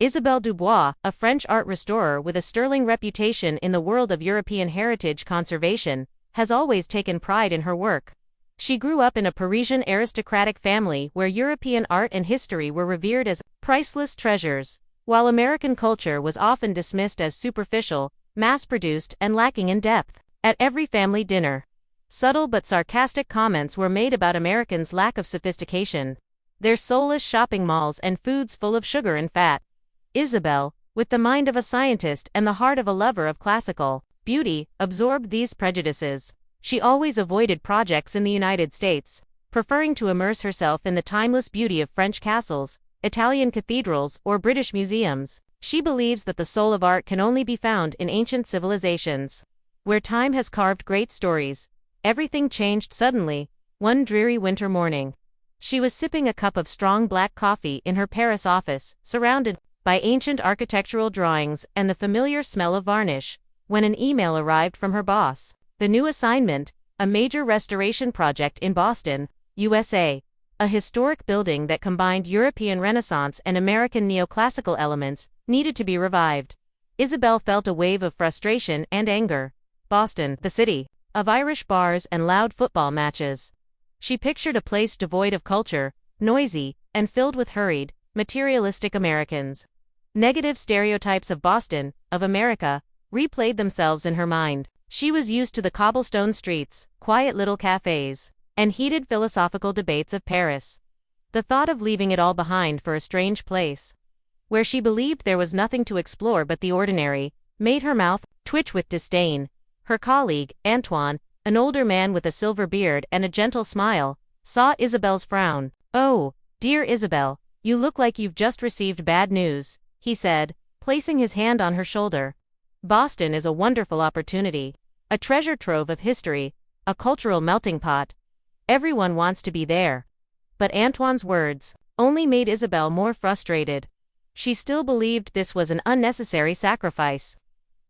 Isabelle Dubois, a French art restorer with a sterling reputation in the world of European heritage conservation, has always taken pride in her work. She grew up in a Parisian aristocratic family where European art and history were revered as priceless treasures, while American culture was often dismissed as superficial, mass-produced, and lacking in depth. At every family dinner, subtle but sarcastic comments were made about Americans' lack of sophistication, their soulless shopping malls and foods full of sugar and fat. Isabelle, with the mind of a scientist and the heart of a lover of classical beauty, absorbed these prejudices. She always avoided projects in the United States, preferring to immerse herself in the timeless beauty of French castles, Italian cathedrals, or British museums. She believes that the soul of art can only be found in ancient civilizations, where time has carved great stories. Everything changed suddenly, one dreary winter morning. She was sipping a cup of strong black coffee in her Paris office, surrounded by ancient architectural drawings and the familiar smell of varnish, when an email arrived from her boss. The new assignment, a major restoration project in Boston, USA. A historic building that combined European Renaissance and American neoclassical elements, needed to be revived. Isabelle felt a wave of frustration and anger. Boston, the city of Irish bars and loud football matches. She pictured a place devoid of culture, noisy, and filled with hurried, materialistic Americans. Negative stereotypes of Boston, of America, replayed themselves in her mind. She was used to the cobblestone streets, quiet little cafes, and heated philosophical debates of Paris. The thought of leaving it all behind for a strange place, where she believed there was nothing to explore but the ordinary, made her mouth twitch with disdain. Her colleague, Antoine, an older man with a silver beard and a gentle smile, saw Isabelle's frown. "Oh, dear Isabelle, you look like you've just received bad news," he said, placing his hand on her shoulder. Boston is a wonderful opportunity, a treasure trove of history, a cultural melting pot. Everyone wants to be there. But Antoine's words only made Isabelle more frustrated. She still believed this was an unnecessary sacrifice.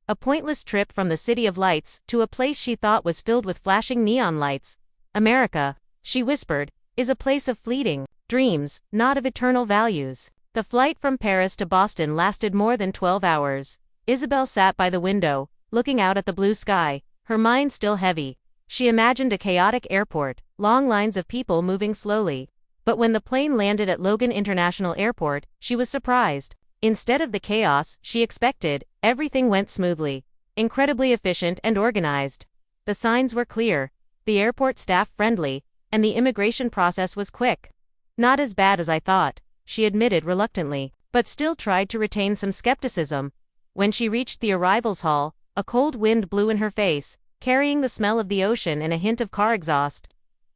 A pointless trip from the city of lights to a place she thought was filled with flashing neon lights. America, she whispered, is a place of fleeting dreams, not of eternal values. The flight from Paris to Boston lasted more than 12 hours. Isabelle sat by the window, looking out at the blue sky, her mind still heavy. She imagined a chaotic airport, long lines of people moving slowly. But when the plane landed at Logan International Airport, she was surprised. Instead of the chaos she expected, everything went smoothly, incredibly efficient and organized. The signs were clear, the airport staff friendly, and the immigration process was quick. "Not as bad as I thought," she admitted reluctantly, but still tried to retain some skepticism. When she reached the arrivals hall, a cold wind blew in her face, carrying the smell of the ocean and a hint of car exhaust.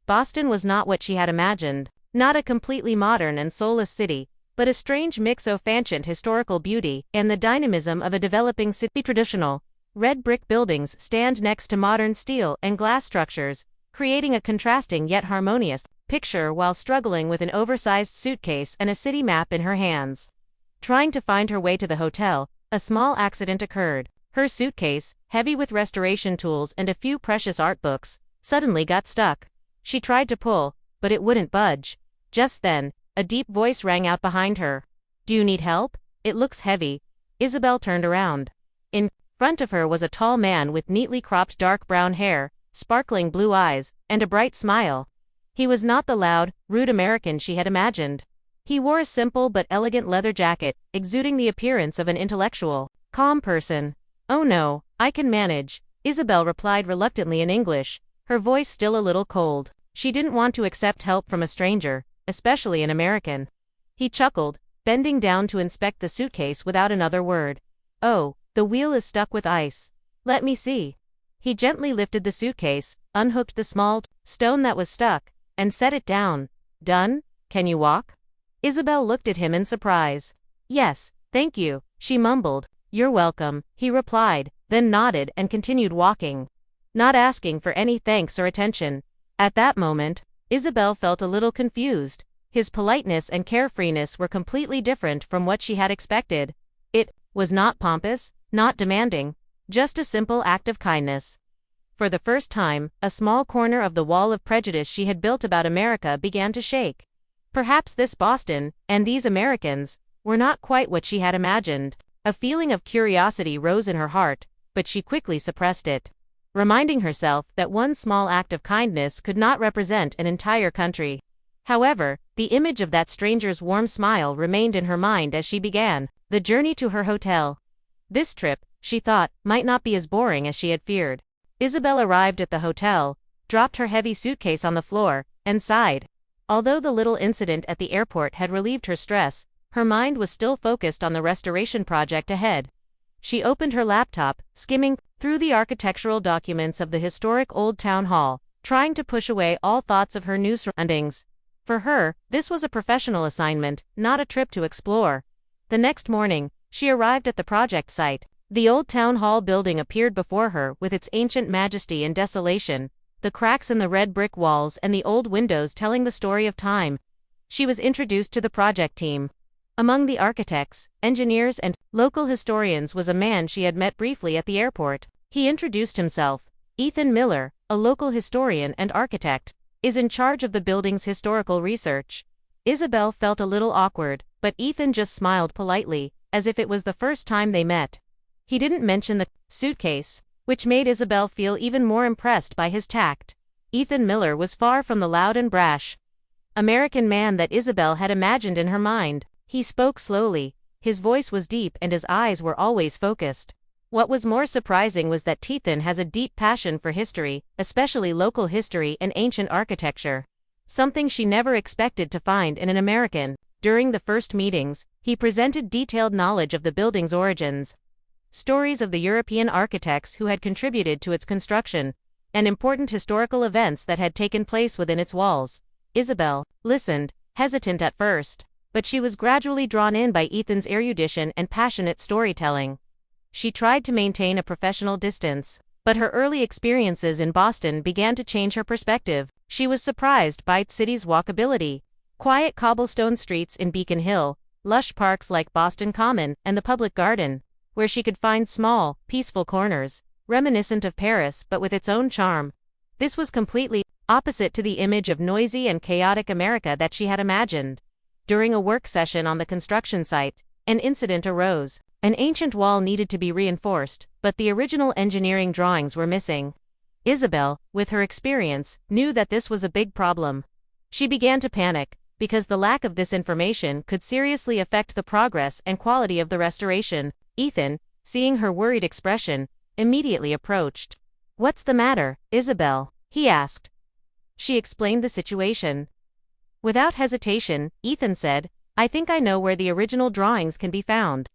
Boston was not what she had imagined, not a completely modern and soulless city, but a strange mix of ancient historical beauty and the dynamism of a developing city. Traditional, red brick buildings stand next to modern steel and glass structures, creating a contrasting yet harmonious picture while struggling with an oversized suitcase and a city map in her hands. Trying to find her way to the hotel, a small accident occurred. Her suitcase, heavy with restoration tools and a few precious art books, suddenly got stuck. She tried to pull, but it wouldn't budge. Just then, a deep voice rang out behind her. "Do you need help? It looks heavy." Isabelle turned around. In front of her was a tall man with neatly cropped dark brown hair, sparkling blue eyes, and a bright smile. He was not the loud, rude American she had imagined. He wore a simple but elegant leather jacket, exuding the appearance of an intellectual, calm person. "Oh no, I can manage," Isabelle replied reluctantly in English, her voice still a little cold. She didn't want to accept help from a stranger, especially an American. He chuckled, bending down to inspect the suitcase without another word. "Oh, the wheel is stuck with ice. Let me see." He gently lifted the suitcase, unhooked the small stone that was stuck, and set it down. "Done? Can you walk?" Isabelle looked at him in surprise. "Yes, thank you," she mumbled. "You're welcome," he replied, then nodded and continued walking, not asking for any thanks or attention. At that moment, Isabelle felt a little confused. His politeness and carefreeness were completely different from what she had expected. It was not pompous, not demanding, just a simple act of kindness. For the first time, a small corner of the wall of prejudice she had built about America began to shake. Perhaps this Boston, and these Americans, were not quite what she had imagined. A feeling of curiosity rose in her heart, but she quickly suppressed it, reminding herself that one small act of kindness could not represent an entire country. However, the image of that stranger's warm smile remained in her mind as she began the journey to her hotel. This trip, she thought, might not be as boring as she had feared. Isabel arrived at the hotel, dropped her heavy suitcase on the floor, and sighed. Although the little incident at the airport had relieved her stress, her mind was still focused on the restoration project ahead. She opened her laptop, skimming through the architectural documents of the historic old town hall, trying to push away all thoughts of her new surroundings. For her, this was a professional assignment, not a trip to explore. The next morning, she arrived at the project site. The old town hall building appeared before her with its ancient majesty and desolation, the cracks in the red brick walls and the old windows telling the story of time. She was introduced to the project team. Among the architects, engineers, and local historians was a man she had met briefly at the airport. He introduced himself. Ethan Miller, a local historian and architect, is in charge of the building's historical research. Isabel felt a little awkward, but Ethan just smiled politely, as if it was the first time they met. He didn't mention the suitcase, which made Isabel feel even more impressed by his tact. Ethan Miller was far from the loud and brash American man that Isabel had imagined in her mind. He spoke slowly, his voice was deep and his eyes were always focused. What was more surprising was that Ethan has a deep passion for history, especially local history and ancient architecture. Something she never expected to find in an American. During the first meetings, he presented detailed knowledge of the building's origins, stories of the European architects who had contributed to its construction, and important historical events that had taken place within its walls. Isabel listened, hesitant at first, but she was gradually drawn in by Ethan's erudition and passionate storytelling. She tried to maintain a professional distance, but her early experiences in Boston began to change her perspective. She was surprised by its city's walkability. Quiet cobblestone streets in Beacon Hill, lush parks like Boston Common and the Public Garden, where she could find small, peaceful corners, reminiscent of Paris but with its own charm. This was completely opposite to the image of noisy and chaotic America that she had imagined. During a work session on the construction site, an incident arose. An ancient wall needed to be reinforced, but the original engineering drawings were missing. Isabel, with her experience, knew that this was a big problem. She began to panic, because the lack of this information could seriously affect the progress and quality of the restoration. Ethan, seeing her worried expression, immediately approached. "What's the matter, Isabel?" he asked. She explained the situation. Without hesitation, Ethan said, "I think I know where the original drawings can be found.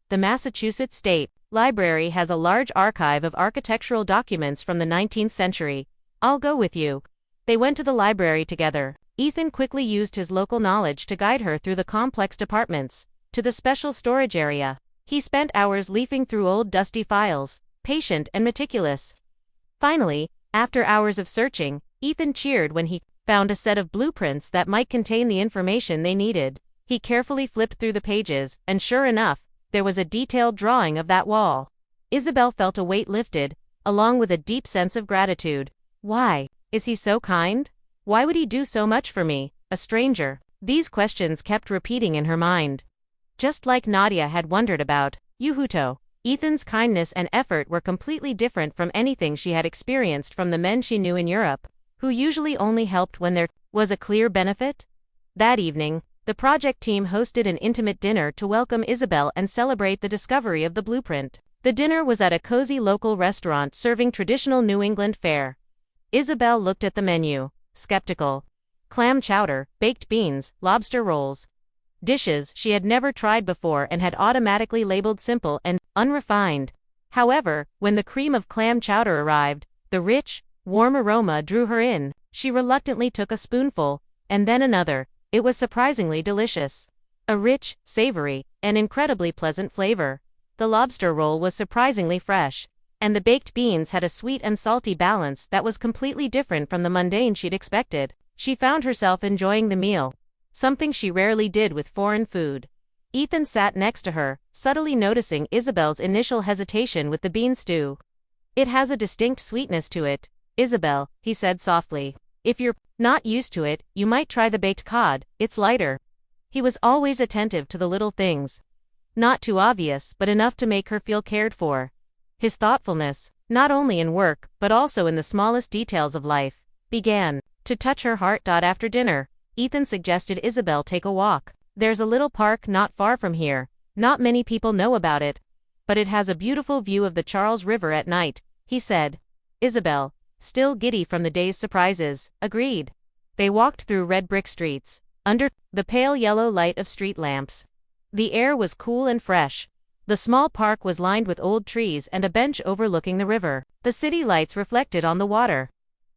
The Massachusetts State Library has a large archive of architectural documents from the 19th century. I'll go with you." They went to the library together. Ethan quickly used his local knowledge to guide her through the complex departments, to the special storage area. He spent hours leafing through old dusty files, patient and meticulous. Finally, after hours of searching, Ethan cheered when he found a set of blueprints that might contain the information they needed. He carefully flipped through the pages, and sure enough, there was a detailed drawing of that wall. Isabel felt a weight lifted, along with a deep sense of gratitude. Why is he so kind? Why would he do so much for me, a stranger? These questions kept repeating in her mind. Just like Nadia had wondered about Yuhuto, Ethan's kindness and effort were completely different from anything she had experienced from the men she knew in Europe, who usually only helped when there was a clear benefit. That evening, the project team hosted an intimate dinner to welcome Isabel and celebrate the discovery of the blueprint. The dinner was at a cozy local restaurant serving traditional New England fare. Isabel looked at the menu, skeptical. Clam chowder, baked beans, lobster rolls. Dishes she had never tried before and had automatically labeled simple and unrefined. However, when the cream of clam chowder arrived, the rich, warm aroma drew her in. She reluctantly took a spoonful, and then another. It was surprisingly delicious. A rich, savory, and incredibly pleasant flavor. The lobster roll was surprisingly fresh, and the baked beans had a sweet and salty balance that was completely different from the mundane she'd expected. She found herself enjoying the meal, something she rarely did with foreign food. Ethan sat next to her, subtly noticing Isabel's initial hesitation with the bean stew. "It has a distinct sweetness to it, Isabel," he said softly. "If you're not used to it, you might try the baked cod, it's lighter." He was always attentive to the little things. Not too obvious, but enough to make her feel cared for. His thoughtfulness, not only in work, but also in the smallest details of life, began to touch her heart. After dinner, Ethan suggested Isabel take a walk. There's a little park not far from here. Not many people know about it, but it has a beautiful view of the Charles River at night, he said. Isabel, still giddy from the day's surprises, agreed. They walked through red brick streets, under the pale yellow light of street lamps. The air was cool and fresh. The small park was lined with old trees and a bench overlooking the river. The city lights reflected on the water,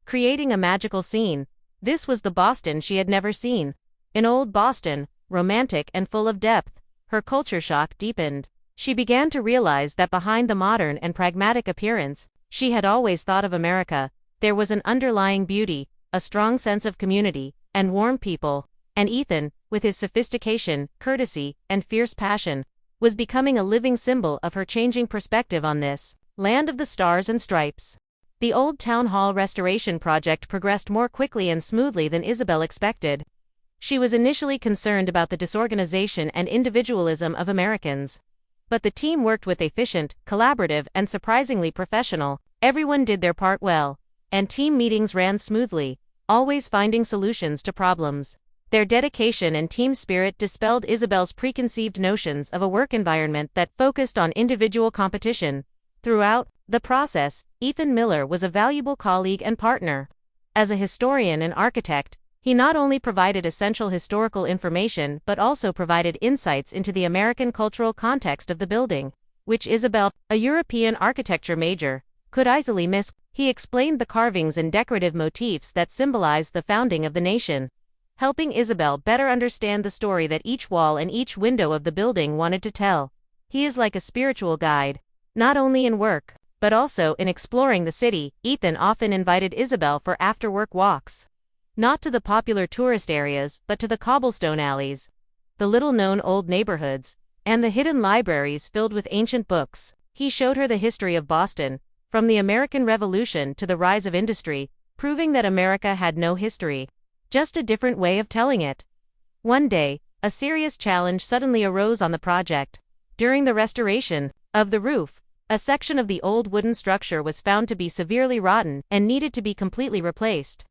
creating a magical scene. This was the Boston she had never seen. In old Boston, romantic and full of depth, her culture shock deepened. She began to realize that behind the modern and pragmatic appearance she had always thought of America, there was an underlying beauty, a strong sense of community, and warm people. And Ethan, with his sophistication, courtesy, and fierce passion, was becoming a living symbol of her changing perspective on this land of the stars and stripes. The old town hall restoration project progressed more quickly and smoothly than Isabel expected. She was initially concerned about the disorganization and individualism of Americans. But the team worked with efficient, collaborative, and surprisingly professional. Everyone did their part well, and team meetings ran smoothly, always finding solutions to problems. Their dedication and team spirit dispelled Isabel's preconceived notions of a work environment that focused on individual competition. Throughout the process, Ethan Miller was a valuable colleague and partner. As a historian and architect, he not only provided essential historical information but also provided insights into the American cultural context of the building, which Isabel, a European architecture major, could easily miss. He explained the carvings and decorative motifs that symbolized the founding of the nation, helping Isabel better understand the story that each wall and each window of the building wanted to tell. He is like a spiritual guide, not only in work, but also in exploring the city. Ethan often invited Isabel for after-work walks. Not to the popular tourist areas, but to the cobblestone alleys, the little-known old neighborhoods, and the hidden libraries filled with ancient books. He showed her the history of Boston, from the American Revolution to the rise of industry, proving that America had no history, just a different way of telling it. One day, a serious challenge suddenly arose on the project. During the restoration of the roof, a section of the old wooden structure was found to be severely rotten and needed to be completely replaced.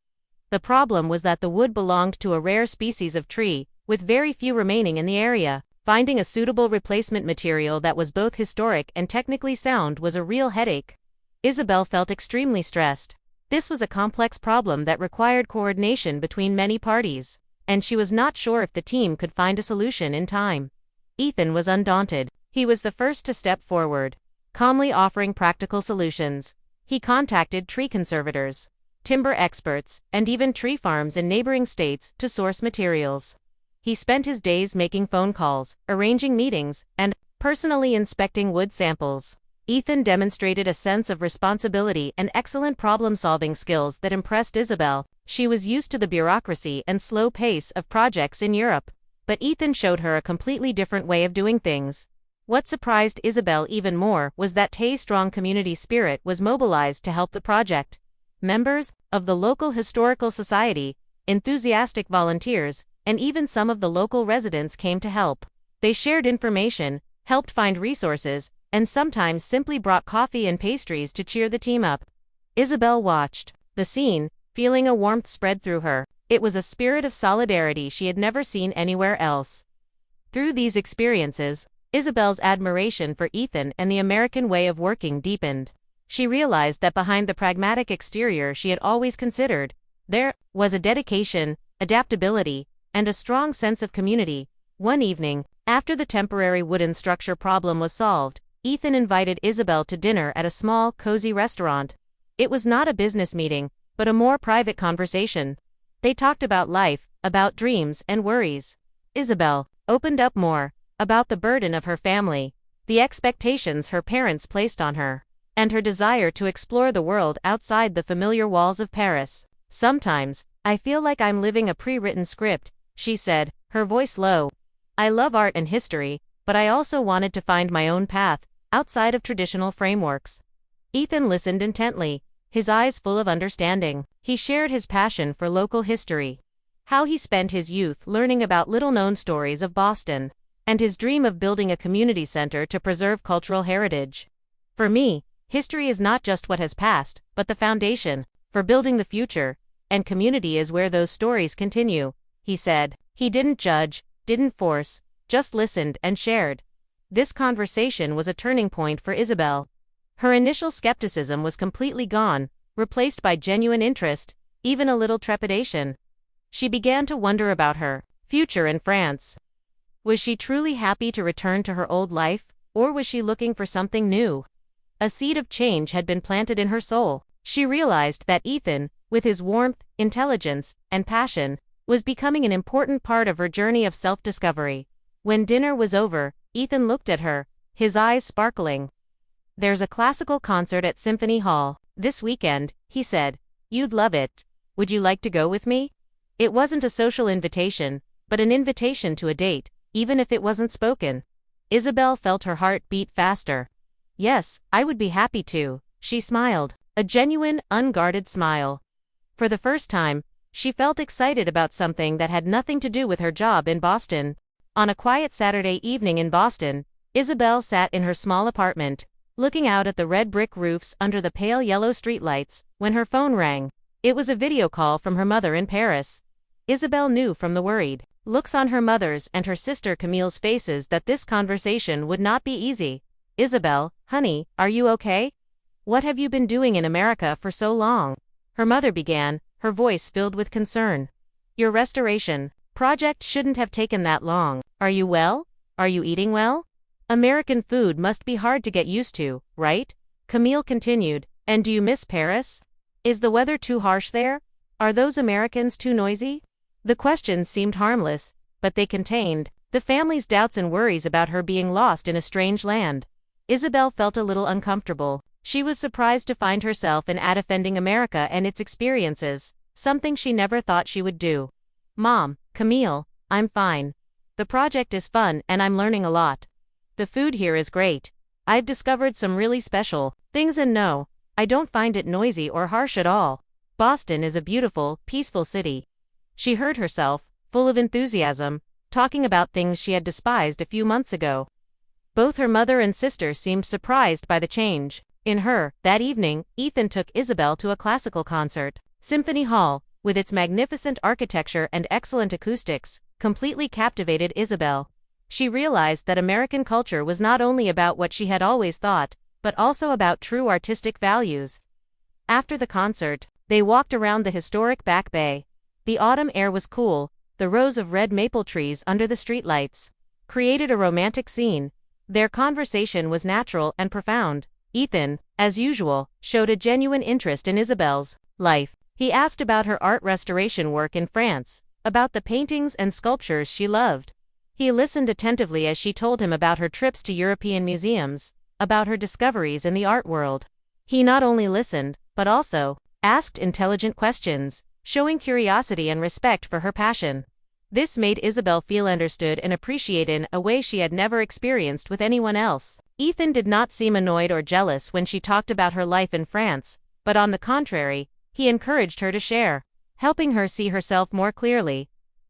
The problem was that the wood belonged to a rare species of tree, with very few remaining in the area. Finding a suitable replacement material that was both historic and technically sound was a real headache. Isabel felt extremely stressed. This was a complex problem that required coordination between many parties, and she was not sure if the team could find a solution in time. Ethan was undaunted. He was the first to step forward, calmly offering practical solutions. He contacted tree conservators, timber experts, and even tree farms in neighboring states to source materials. He spent his days making phone calls, arranging meetings, and personally inspecting wood samples. Ethan demonstrated a sense of responsibility and excellent problem-solving skills that impressed Isabel. She was used to the bureaucracy and slow pace of projects in Europe, but Ethan showed her a completely different way of doing things. What surprised Isabel even more was that Tay's strong community spirit was mobilized to help the project. Members of the local historical society, enthusiastic volunteers, and even some of the local residents came to help. They shared information, helped find resources, and sometimes simply brought coffee and pastries to cheer the team up. Isabel watched the scene, feeling a warmth spread through her. It was a spirit of solidarity she had never seen anywhere else. Through these experiences, Isabel's admiration for Ethan and the American way of working deepened. She realized that behind the pragmatic exterior she had always considered, there was a dedication, adaptability, and a strong sense of community. One evening, after the temporary wooden structure problem was solved, Ethan invited Isabel to dinner at a small, cozy restaurant. It was not a business meeting, but a more private conversation. They talked about life, about dreams and worries. Isabel opened up more about the burden of her family, the expectations her parents placed on her, and her desire to explore the world outside the familiar walls of Paris. "Sometimes, I feel like I'm living a pre-written script," she said, her voice low. "I love art and history, but I also wanted to find my own path, outside of traditional frameworks." Ethan listened intently, his eyes full of understanding. He shared his passion for local history, how he spent his youth learning about little-known stories of Boston, and his dream of building a community center to preserve cultural heritage. For me, history is not just what has passed, but the foundation for building the future, and community is where those stories continue, he said. He didn't judge, didn't force, just listened and shared. This conversation was a turning point for Isabel. Her initial skepticism was completely gone, replaced by genuine interest, even a little trepidation. She began to wonder about her future in France. Was she truly happy to return to her old life, or was she looking for something new? A seed of change had been planted in her soul. She realized that Ethan, with his warmth, intelligence, and passion, was becoming an important part of her journey of self-discovery. When dinner was over, Ethan looked at her, his eyes sparkling. "There's a classical concert at Symphony Hall this weekend," he said. "You'd love it. Would you like to go with me?" It wasn't a social invitation, but an invitation to a date, even if it wasn't spoken. Isabel felt her heart beat faster. "Yes, I would be happy to," she smiled, a genuine, unguarded smile. For the first time, she felt excited about something that had nothing to do with her job in Boston. On a quiet Saturday evening in Boston, Isabel sat in her small apartment, looking out at the red brick roofs under the pale yellow streetlights, when her phone rang. It was a video call from her mother in Paris. Isabel knew from the worried looks on her mother's and her sister Camille's faces that this conversation would not be easy. "Isabel, honey, are you okay? What have you been doing in America for so long?" her mother began, her voice filled with concern. "Your restoration project shouldn't have taken that long. Are you well? Are you eating well? American food must be hard to get used to, right?" Camille continued. "And do you miss Paris? Is the weather too harsh there? Are those Americans too noisy?" The questions seemed harmless, but they contained the family's doubts and worries about her being lost in a strange land. Isabel felt a little uncomfortable. She was surprised to find herself defending America and its experiences, something she never thought she would do. "Mom, Camille, I'm fine. The project is fun and I'm learning a lot. The food here is great. I've discovered some really special things, and no, I don't find it noisy or harsh at all. Boston is a beautiful, peaceful city." She heard herself, full of enthusiasm, talking about things she had despised a few months ago. Both her mother and sister seemed surprised by the change in her. That evening, Ethan took Isabel to a classical concert. Symphony Hall, with its magnificent architecture and excellent acoustics, completely captivated Isabel. She realized that American culture was not only about what she had always thought, but also about true artistic values. After the concert, they walked around the historic Back Bay. The autumn air was cool, the rows of red maple trees under the streetlights created a romantic scene. Their conversation was natural and profound. Ethan, as usual, showed a genuine interest in Isabel's life. He asked about her art restoration work in France, about the paintings and sculptures she loved. He listened attentively as she told him about her trips to European museums, about her discoveries in the art world. He not only listened, but also asked intelligent questions, showing curiosity and respect for her passion. This made Isabel feel understood and appreciated in a way she had never experienced with anyone else. Ethan did not seem annoyed or jealous when she talked about her life in France, but on the contrary, he encouraged her to share, helping her see herself more clearly.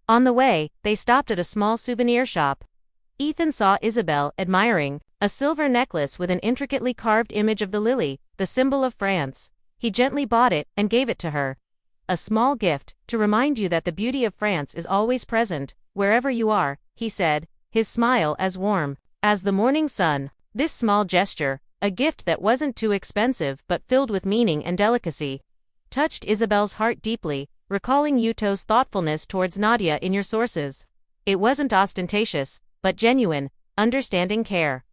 On the way, they stopped at a small souvenir shop. Ethan saw Isabel admiring a silver necklace with an intricately carved image of the lily, the symbol of France. He gently bought it and gave it to her. "A small gift, to remind you that the beauty of France is always present, wherever you are," he said, his smile as warm as the morning sun. This small gesture, a gift that wasn't too expensive but filled with meaning and delicacy, touched Isabel's heart deeply, recalling Yuto's thoughtfulness towards Nadia in your sources. It wasn't ostentatious, but genuine, understanding care.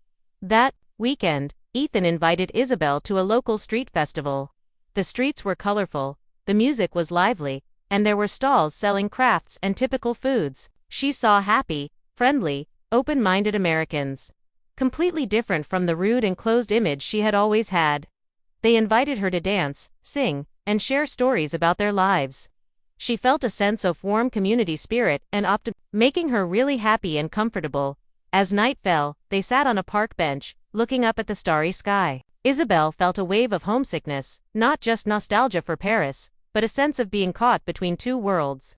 That weekend, Ethan invited Isabel to a local street festival. The streets were colorful, the music was lively, and there were stalls selling crafts and typical foods. She saw happy, friendly, open-minded Americans, completely different from the rude and closed image she had always had. They invited her to dance, sing, and share stories about their lives. She felt a sense of warm community spirit and optimism, making her really happy and comfortable. As night fell, they sat on a park bench, looking up at the starry sky. Isabel felt a wave of homesickness, not just nostalgia for Paris, but a sense of being caught between two worlds.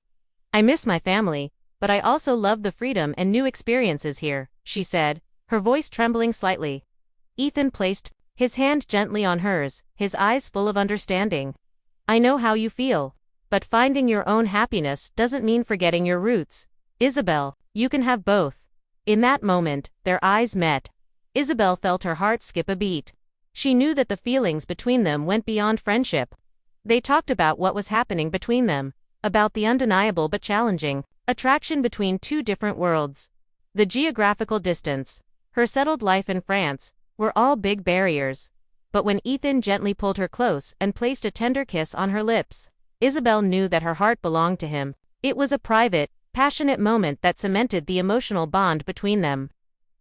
I miss my family, but I also love the freedom and new experiences here, she said, her voice trembling slightly. Ethan placed his hand gently on hers, his eyes full of understanding. I know how you feel. But finding your own happiness doesn't mean forgetting your roots. Isabel, you can have both. In that moment, their eyes met. Isabel felt her heart skip a beat. She knew that the feelings between them went beyond friendship. They talked about what was happening between them, about the undeniable but challenging attraction between two different worlds. The geographical distance, her settled life in France, were all big barriers. But when Ethan gently pulled her close and placed a tender kiss on her lips, Isabel knew that her heart belonged to him. It was a private, passionate moment that cemented the emotional bond between them.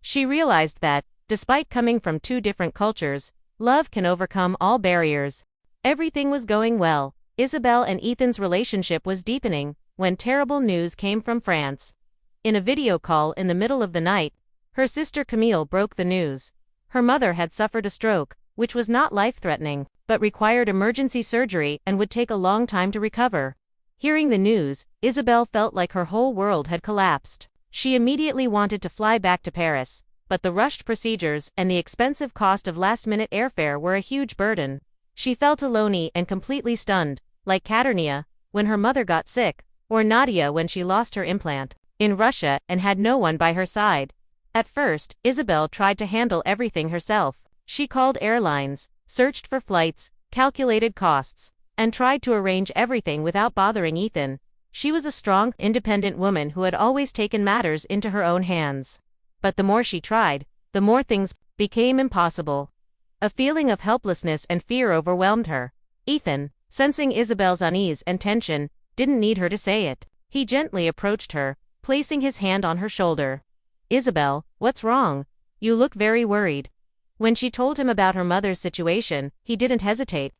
She realized that, despite coming from two different cultures, love can overcome all barriers. Everything was going well. Isabel and Ethan's relationship was deepening when terrible news came from France. In a video call in the middle of the night, her sister Camille broke the news. Her mother had suffered a stroke, which was not life-threatening, but required emergency surgery and would take a long time to recover. Hearing the news, Isabel felt like her whole world had collapsed. She immediately wanted to fly back to Paris, but the rushed procedures and the expensive cost of last-minute airfare were a huge burden. She felt alone and completely stunned, like Katerina, when her mother got sick, or Nadia when she lost her implant in Russia and had no one by her side. At first, Isabel tried to handle everything herself. She called airlines, searched for flights, calculated costs, and tried to arrange everything without bothering Ethan. She was a strong, independent woman who had always taken matters into her own hands. But the more she tried, the more things became impossible. A feeling of helplessness and fear overwhelmed her. Ethan, sensing Isabel's unease and tension, didn't need her to say it. He gently approached her, placing his hand on her shoulder. Isabel, what's wrong? You look very worried. When she told him about her mother's situation, he didn't hesitate.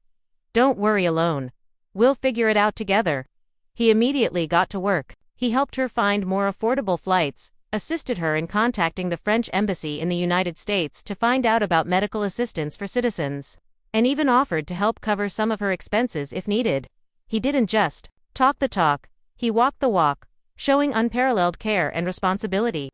Don't worry alone. We'll figure it out together. He immediately got to work. He helped her find more affordable flights, assisted her in contacting the French embassy in the United States to find out about medical assistance for citizens, and even offered to help cover some of her expenses if needed. He didn't just talk the talk, he walked the walk, showing unparalleled care and responsibility.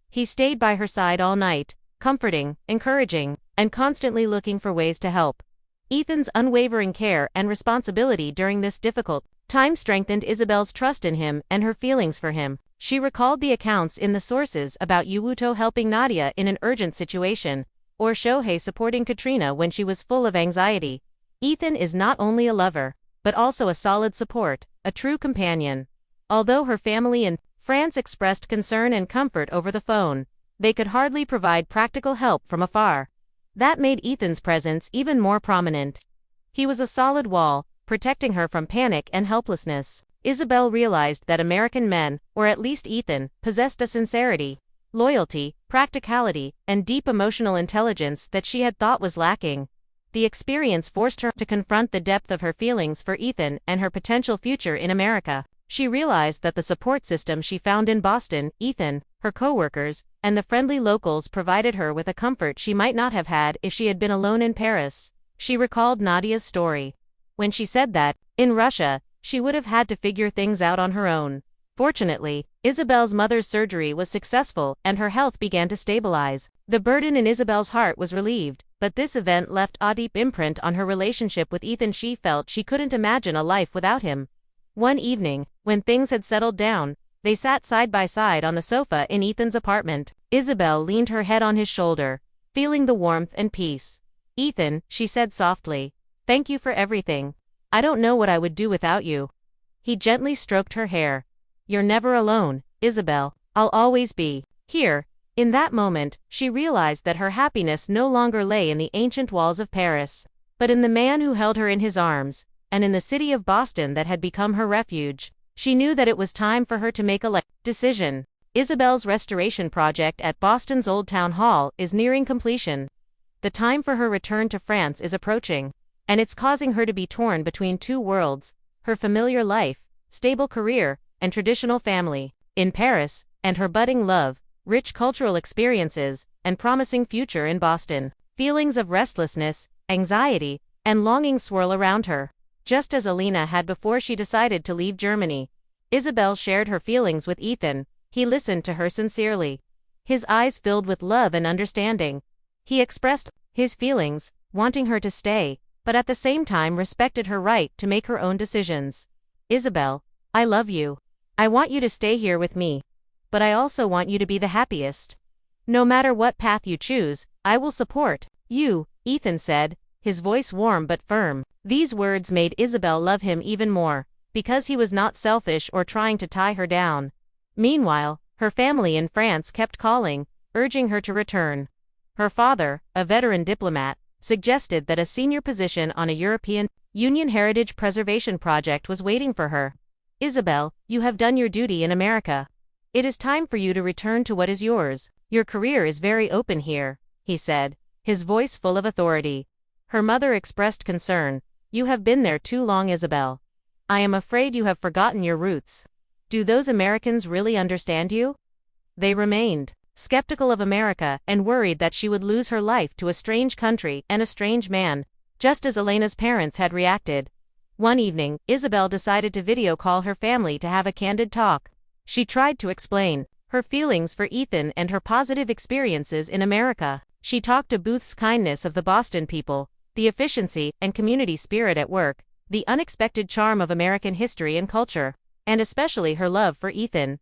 He stayed by her side all night, comforting, encouraging, and constantly looking for ways to help. Ethan's unwavering care and responsibility during this difficult time strengthened Isabel's trust in him and her feelings for him. She recalled the accounts in the sources about Yuuto helping Nadia in an urgent situation, or Shohei supporting Katrina when she was full of anxiety. Ethan is not only a lover, but also a solid support, a true companion. Although her family in France expressed concern and comfort over the phone, they could hardly provide practical help from afar. That made Ethan's presence even more prominent. He was a solid wall, protecting her from panic and helplessness. Isabel realized that American men, or at least Ethan, possessed a sincerity, loyalty, practicality, and deep emotional intelligence that she had thought was lacking. The experience forced her to confront the depth of her feelings for Ethan and her potential future in America. She realized that the support system she found in Boston, Ethan, her coworkers, and the friendly locals provided her with a comfort she might not have had if she had been alone in Paris. She recalled Nadia's story. When she said that, in Russia, she would have had to figure things out on her own. Fortunately, Isabel's mother's surgery was successful and her health began to stabilize. The burden in Isabel's heart was relieved, but this event left a deep imprint on her relationship with Ethan. She felt she couldn't imagine a life without him. One evening, when things had settled down, they sat side by side on the sofa in Ethan's apartment. Isabel leaned her head on his shoulder, feeling the warmth and peace. Ethan, she said softly, thank you for everything. I don't know what I would do without you. He gently stroked her hair. You're never alone, Isabel. I'll always be here. In that moment, she realized that her happiness no longer lay in the ancient walls of Paris, but in the man who held her in his arms, and in the city of Boston that had become her refuge. She knew that it was time for her to make a decision. Isabel's restoration project at Boston's Old Town Hall is nearing completion. The time for her return to France is approaching, and it's causing her to be torn between two worlds, her familiar life, stable career, and traditional family in Paris, and her budding love, rich cultural experiences, and promising future in Boston. Feelings of restlessness, anxiety, and longing swirl around her, just as Alina had before she decided to leave Germany. Isabel shared her feelings with Ethan. He listened to her sincerely. His eyes filled with love and understanding. He expressed his feelings, wanting her to stay, but at the same time respected her right to make her own decisions. Isabel, I love you. I want you to stay here with me. But I also want you to be the happiest. No matter what path you choose, I will support you, Ethan said, his voice warm but firm. These words made Isabel love him even more, because he was not selfish or trying to tie her down. Meanwhile, her family in France kept calling, urging her to return. Her father, a veteran diplomat, suggested that a senior position on a European Union heritage preservation project was waiting for her. Isabel, you have done your duty in America. It is time for you to return to what is yours. Your career is very open here, he said, his voice full of authority. Her mother expressed concern. You have been there too long, Isabel. I am afraid you have forgotten your roots. Do those Americans really understand you? They remained skeptical of America and worried that she would lose her life to a strange country and a strange man, just as Elena's parents had reacted. One evening, Isabel decided to video call her family to have a candid talk. She tried to explain her feelings for Ethan and her positive experiences in America. She talked to Booth's kindness of the Boston people, the efficiency and community spirit at work, the unexpected charm of American history and culture, and especially her love for Ethan.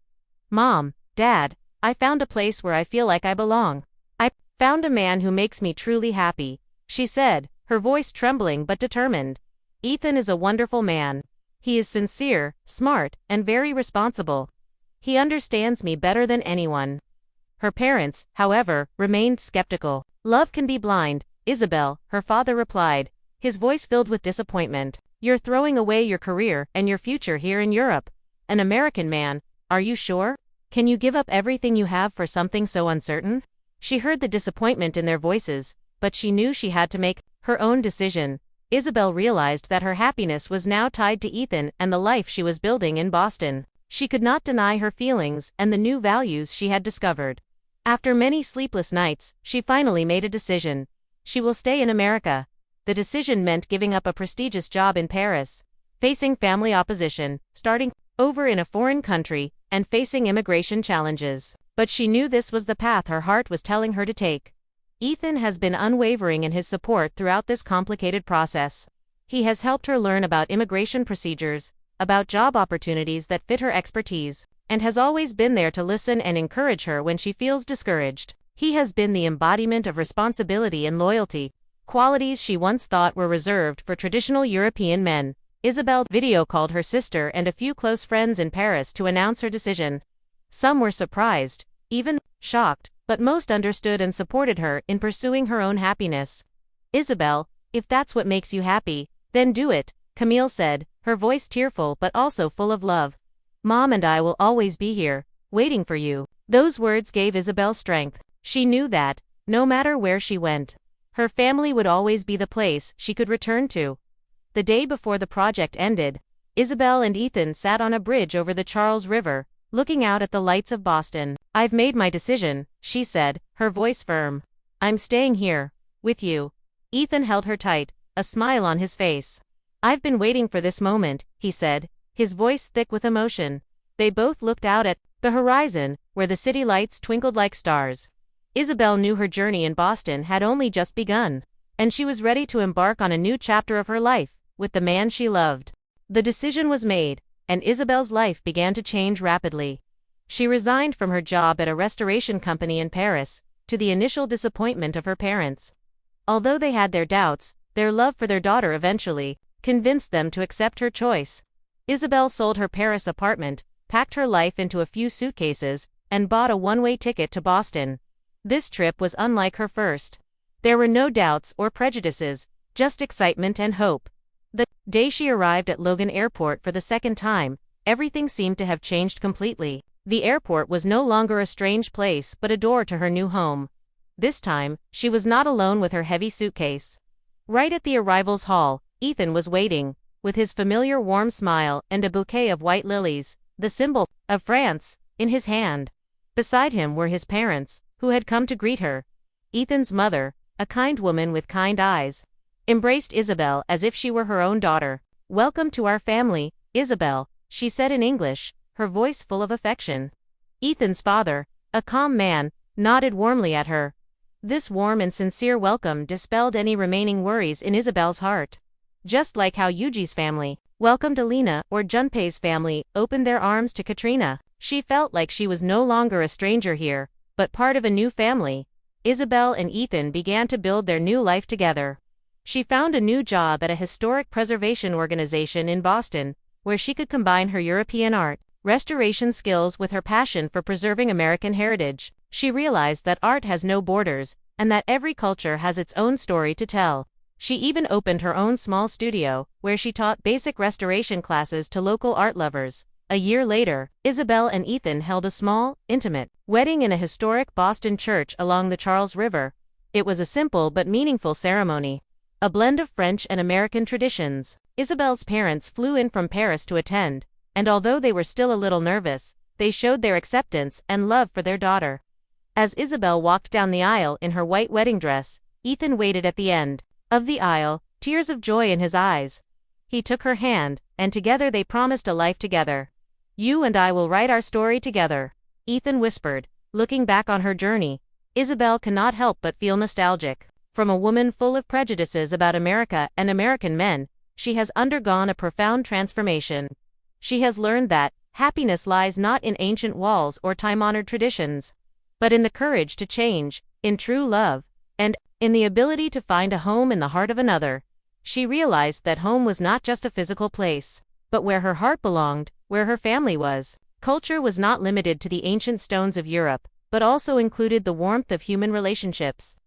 Mom, Dad, I found a place where I feel like I belong. I found a man who makes me truly happy, she said, her voice trembling but determined. Ethan is a wonderful man. He is sincere, smart, and very responsible. He understands me better than anyone. Her parents, however, remained skeptical. Love can be blind, Isabel, her father replied, his voice filled with disappointment. You're throwing away your career and your future here in Europe. An American man, are you sure? Can you give up everything you have for something so uncertain? She heard the disappointment in their voices, but she knew she had to make her own decision. Isabel realized that her happiness was now tied to Ethan and the life she was building in Boston. She could not deny her feelings and the new values she had discovered. After many sleepless nights, she finally made a decision. She will stay in America. The decision meant giving up a prestigious job in Paris, facing family opposition, starting over in a foreign country, and facing immigration challenges. But she knew this was the path her heart was telling her to take. Ethan has been unwavering in his support throughout this complicated process. He has helped her learn about immigration procedures, about job opportunities that fit her expertise, and has always been there to listen and encourage her when she feels discouraged. He has been the embodiment of responsibility and loyalty, qualities she once thought were reserved for traditional European men. Isabel video called her sister and a few close friends in Paris to announce her decision. Some were surprised, even shocked, but most understood and supported her in pursuing her own happiness. Isabel, if that's what makes you happy, then do it, Camille said, her voice tearful but also full of love. Mom and I will always be here, waiting for you. Those words gave Isabel strength. She knew that, no matter where she went, her family would always be the place she could return to. The day before the project ended, Isabel and Ethan sat on a bridge over the Charles River, looking out at the lights of Boston. I've made my decision, she said, her voice firm. I'm staying here, with you. Ethan held her tight, a smile on his face. I've been waiting for this moment, he said, his voice thick with emotion. They both looked out at the horizon, where the city lights twinkled like stars. Isabel knew her journey in Boston had only just begun, and she was ready to embark on a new chapter of her life, with the man she loved. The decision was made, and Isabel's life began to change rapidly. She resigned from her job at a restoration company in Paris, to the initial disappointment of her parents. Although they had their doubts, their love for their daughter eventually convinced them to accept her choice. Isabel sold her Paris apartment, packed her life into a few suitcases, and bought a one-way ticket to Boston. This trip was unlike her first. There were no doubts or prejudices, just excitement and hope. The day she arrived at Logan Airport for the second time, everything seemed to have changed completely. The airport was no longer a strange place but a door to her new home. This time, she was not alone with her heavy suitcase. Right at the arrivals hall, Ethan was waiting, with his familiar warm smile and a bouquet of white lilies, the symbol of France, in his hand. Beside him were his parents, who had come to greet her. Ethan's mother, a kind woman with kind eyes, embraced Isabel as if she were her own daughter. Welcome to our family, Isabel, she said in English, her voice full of affection. Ethan's father, a calm man, nodded warmly at her. This warm and sincere welcome dispelled any remaining worries in Isabel's heart. Just like how Yuji's family welcomed Alina or Junpei's family opened their arms to Katrina, she felt like she was no longer a stranger here, but part of a new family. Isabel and Ethan began to build their new life together. She found a new job at a historic preservation organization in Boston, where she could combine her European art restoration skills with her passion for preserving American heritage. She realized that art has no borders, and that every culture has its own story to tell. She even opened her own small studio, where she taught basic restoration classes to local art lovers. A year later, Isabel and Ethan held a small, intimate wedding in a historic Boston church along the Charles River. It was a simple but meaningful ceremony, a blend of French and American traditions. Isabel's parents flew in from Paris to attend, and although they were still a little nervous, they showed their acceptance and love for their daughter. As Isabel walked down the aisle in her white wedding dress, Ethan waited at the end of the aisle, tears of joy in his eyes. He took her hand, and together they promised a life together. "You and I will write our story together," Ethan whispered, looking back on her journey. Isabel cannot help but feel nostalgic. From a woman full of prejudices about America and American men, she has undergone a profound transformation. She has learned that happiness lies not in ancient walls or time-honored traditions, but in the courage to change, in true love, and in the ability to find a home in the heart of another. She realized that home was not just a physical place, but where her heart belonged, where her family was. Culture was not limited to the ancient stones of Europe, but also included the warmth of human relationships,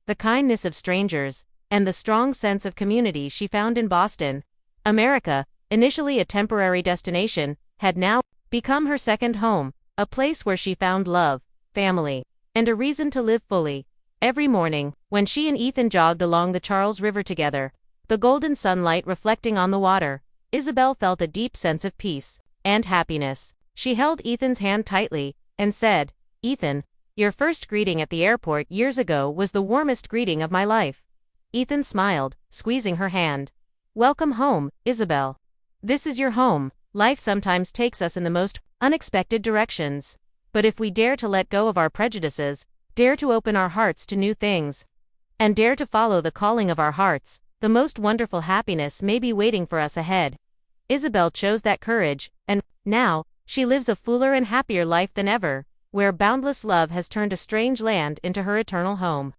the kindness of strangers, and the strong sense of community she found in Boston. America, initially a temporary destination, had now become her second home, a place where she found love, family, and a reason to live fully. Every morning, when she and Ethan jogged along the Charles River together, the golden sunlight reflecting on the water, Isabel felt a deep sense of peace and happiness. She held Ethan's hand tightly and said, "Ethan, your first greeting at the airport years ago was the warmest greeting of my life." Ethan smiled, squeezing her hand. "Welcome home, Isabel. This is your home." Life sometimes takes us in the most unexpected directions. But if we dare to let go of our prejudices, dare to open our hearts to new things, and dare to follow the calling of our hearts, the most wonderful happiness may be waiting for us ahead. Isabel chose that courage, and now she lives a fuller and happier life than ever, where boundless love has turned a strange land into her eternal home.